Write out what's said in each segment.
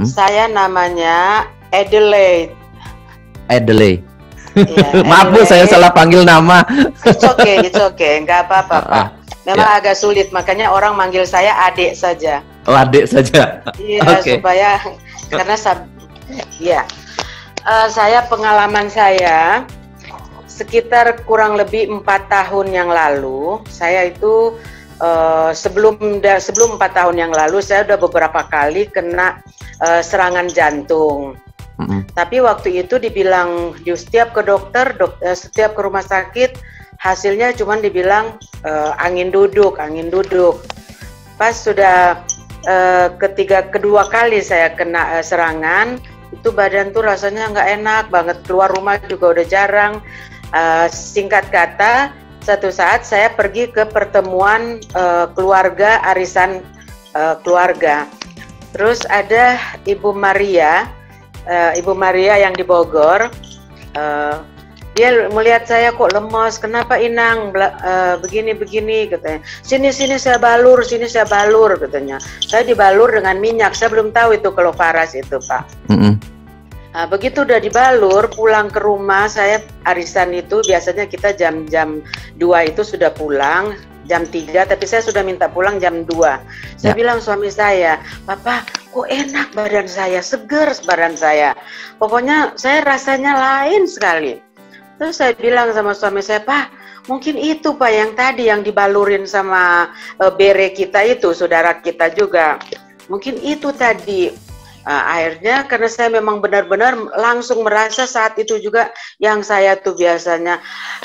Saya namanya Adelaide. Adelaide. Ya, Maaf Bu, saya salah panggil nama. It's okay, nggak apa-apa Pak. Memang agak sulit, makanya orang manggil saya adik saja. Oh, adik saja. Iya, supaya karena saya pengalaman saya sekitar kurang lebih 4 tahun yang lalu, saya itu sebelum 4 tahun yang lalu saya udah beberapa kali kena serangan jantung. Tapi waktu itu dibilang setiap ke dokter, setiap ke rumah sakit, hasilnya cuma dibilang angin duduk. Pas sudah kedua kali saya kena serangan, itu badan tuh rasanya nggak enak banget, keluar rumah juga udah jarang. Singkat kata, satu saat saya pergi ke pertemuan keluarga, arisan keluarga. Terus ada Ibu Maria yang di Bogor. Dia melihat saya kok lemas, kenapa Inang begini katanya. Sini saya balur katanya. Saya dibalur dengan minyak, saya belum tahu itu kalau Faras itu Pak. Nah, begitu udah dibalur, pulang ke rumah, saya arisan itu biasanya kita jam 2 itu sudah pulang, jam 3, tapi saya sudah minta pulang jam 2. Saya bilang suami saya, Papa, kok enak badan saya, seger badan saya. Pokoknya saya rasanya lain sekali. Terus saya bilang sama suami saya, Pak, mungkin itu Pak yang tadi yang dibalurin sama bere kita itu, saudara kita juga. Mungkin itu tadi. Akhirnya karena saya memang benar-benar langsung merasa saat itu juga yang saya tuh biasanya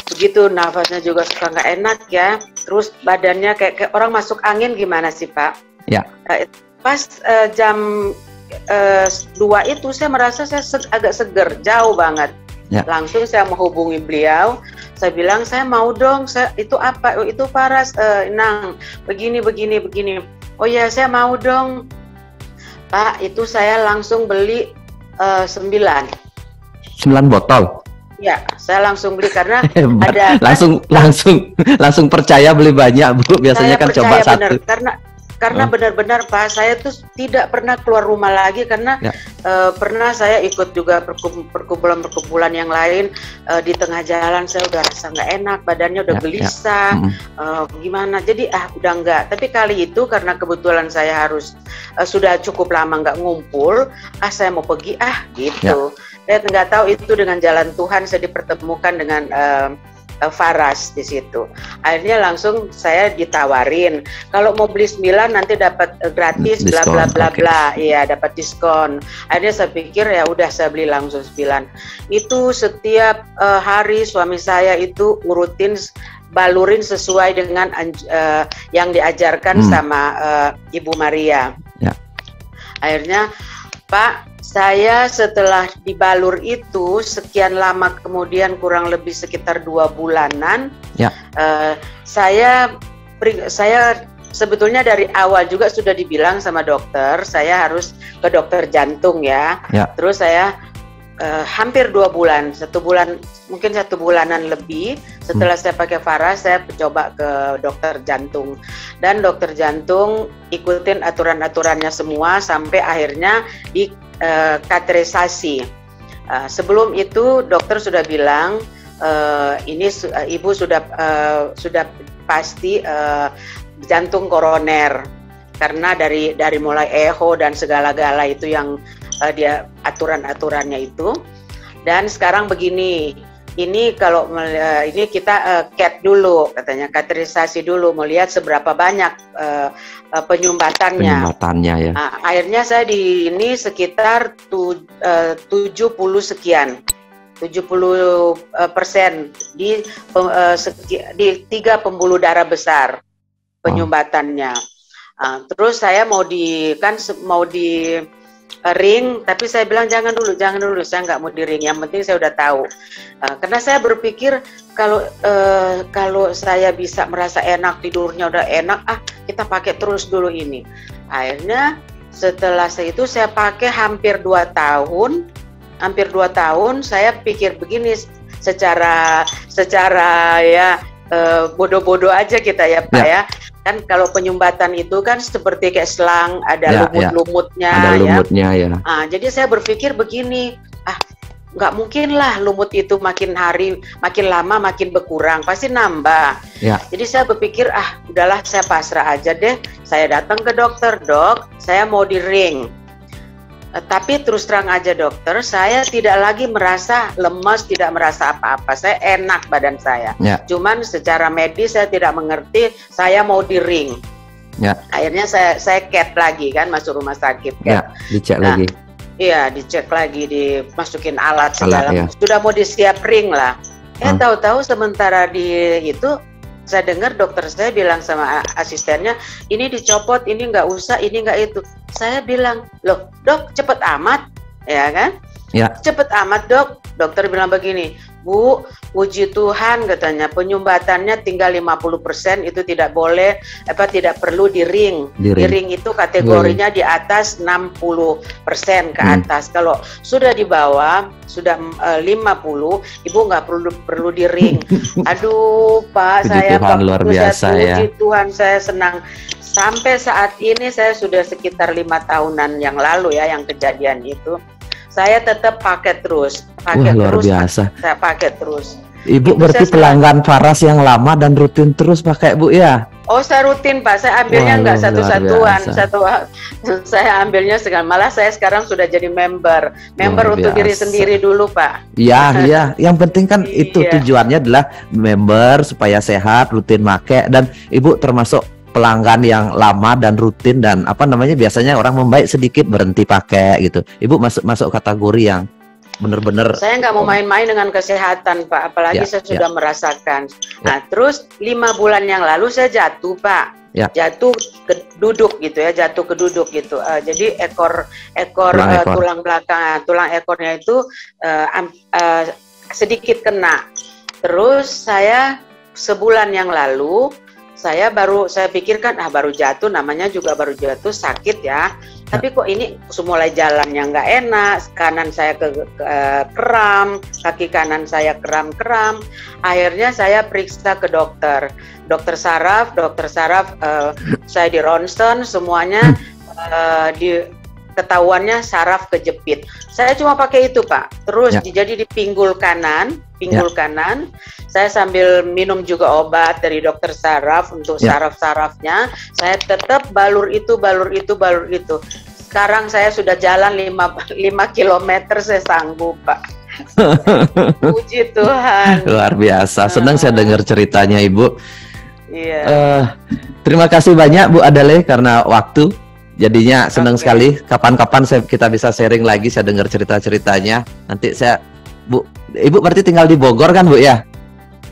begitu nafasnya juga suka nggak enak ya, terus badannya kayak orang masuk angin gimana sih Pak? Ya. Pas jam 2 itu saya merasa saya agak seger, jauh banget. Langsung saya menghubungi beliau, saya bilang saya mau dong, itu apa? Oh, itu Faras, Nang, begini. Oh ya saya mau dong. Pak, itu saya langsung beli 9 botol. Ya, saya langsung beli karena ada langsung percaya beli banyak Bu. Biasanya kan coba satu. Karena benar-benar Pak, saya tuh tidak pernah keluar rumah lagi karena pernah saya ikut juga perkumpulan yang lain, di tengah jalan saya udah rasa nggak enak, badannya udah gelisah, gimana, jadi udah nggak. Tapi kali itu karena kebetulan saya harus sudah cukup lama nggak ngumpul, saya mau pergi gitu. Saya nggak tahu itu dengan jalan Tuhan saya dipertemukan dengan Faras di situ. Akhirnya langsung saya ditawarin kalau mau beli 9 nanti dapat gratis bla bla bla bla. Iya, dapat diskon. Akhirnya saya pikir ya udah saya beli langsung 9. Itu setiap hari suami saya itu urutin balurin sesuai dengan yang diajarkan sama Ibu Maria. Akhirnya Pak, saya setelah dibalur itu sekian lama kemudian kurang lebih sekitar 2 bulanan, saya sebetulnya dari awal juga sudah dibilang sama dokter saya harus ke dokter jantung ya. Terus saya hampir 2 bulan, 1 bulan mungkin 1 bulanan lebih setelah saya pakai Faras, saya coba ke dokter jantung dan dokter jantung ikutin aturan-aturannya semua sampai akhirnya di kateterisasi. Sebelum itu dokter sudah bilang ini ibu sudah pasti jantung koroner karena dari mulai echo dan segala-gala itu yang dia aturan-aturannya itu. Dan sekarang begini, ini kalau ini kita CAT dulu katanya, kateterisasi dulu melihat seberapa banyak penyumbatannya ya. Akhirnya saya di ini sekitar 70 sekian, 70% di 3 pembuluh darah besar penyumbatannya. Terus saya mau di ring, tapi saya bilang jangan dulu, saya nggak mau di ring, yang penting saya udah tahu. Karena saya berpikir kalau saya bisa merasa enak, tidurnya udah enak, kita pakai terus dulu ini. Akhirnya setelah itu saya pakai hampir 2 tahun, saya pikir begini, secara ya bodoh-bodoh aja kita ya Pak ya. kan kalau penyumbatan itu kan seperti kayak selang, ada Ya, lumut-lumutnya ada ya. lumutnya ya. Jadi saya berpikir begini, nggak mungkin lah lumut itu makin hari, makin lama makin berkurang, pasti nambah. Ya. Jadi saya berpikir, udahlah saya pasrah aja deh. Saya datang ke dokter, dok, saya mau di ring. Tapi terus terang aja dokter, saya tidak lagi merasa lemas, tidak merasa apa-apa. Saya enak badan saya. Ya. Cuman secara medis saya tidak mengerti, saya mau di ring. Ya. Akhirnya saya cat lagi kan, masuk rumah sakit kan. Ya, dicek lagi. Iya, dicek lagi, dimasukin alat segala. Ya. Sudah mau disiap ring lah. Tahu-tahu sementara di itu saya dengar dokter saya bilang sama asistennya, ini dicopot, ini nggak usah, ini nggak itu. Saya bilang, loh dok cepet amat, ya kan? Ya. Cepet amat dok. Dokter bilang begini, Bu, puji Tuhan katanya penyumbatannya tinggal 50%, itu tidak boleh, tidak perlu di ring. Di ring itu kategorinya di atas 60% ke atas. Kalau sudah di bawah, sudah 50, Ibu nggak perlu di ring. Aduh Pak, Puji saya Tuhan, luar biasa ya. Puji Tuhan, saya senang. Sampai saat ini saya sudah sekitar 5 tahunan yang lalu ya yang kejadian itu. Saya tetap pakai terus, luar biasa. Saya pakai terus. Ibu berarti pelanggan Faras yang lama dan rutin terus pakai Bu ya? Oh saya rutin Pak, saya ambilnya nggak satu-satuan, saya ambilnya sekarang. Malah saya sekarang sudah jadi member untuk diri sendiri dulu Pak. Iya, yang penting kan itu tujuannya adalah member supaya sehat, rutin pakai, dan Ibu termasuk pelanggan yang lama dan rutin dan biasanya orang membaik sedikit berhenti pakai gitu. Ibu masuk kategori yang benar-benar. Saya nggak mau main-main dengan kesehatan Pak, apalagi saya sudah merasakan. Nah terus 5 bulan yang lalu saya jatuh Pak. Jatuh ke duduk gitu ya, jadi ekor tulang belakang, tulang ekornya itu sedikit kena. Terus saya sebulan yang lalu saya pikirkan baru jatuh, namanya juga baru jatuh, sakit ya. Tapi kok ini mulai jalannya nggak enak, kanan saya kram, kaki kanan saya kram. Akhirnya saya periksa ke dokter saraf, saya di ronsen semuanya, ketahuannya saraf kejepit. Saya cuma pakai itu Pak. Terus jadi di pinggul kanan, saya sambil minum juga obat dari dokter saraf untuk saraf-sarafnya. Saya tetap balur itu. Sekarang saya sudah jalan 5 kilometer, saya sanggup Pak. Puji Tuhan. Luar biasa, senang saya dengar ceritanya Ibu. Iya. Terima kasih banyak Bu Adele karena waktu. Jadinya senang sekali. Kapan-kapan kita bisa sharing lagi, saya dengar cerita-ceritanya. Nanti Ibu berarti tinggal di Bogor kan Bu ya?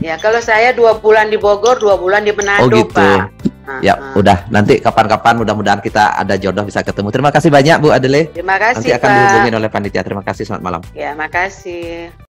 Ya, kalau saya 2 bulan di Bogor, 2 bulan di Manado, gitu. Pak. Ya, udah. Nanti kapan-kapan mudah-mudahan kita ada jodoh bisa ketemu. Terima kasih banyak Bu Adele. Terima kasih Nanti akan Pak. dihubungin oleh panitia. Terima kasih, selamat malam. Ya, makasih.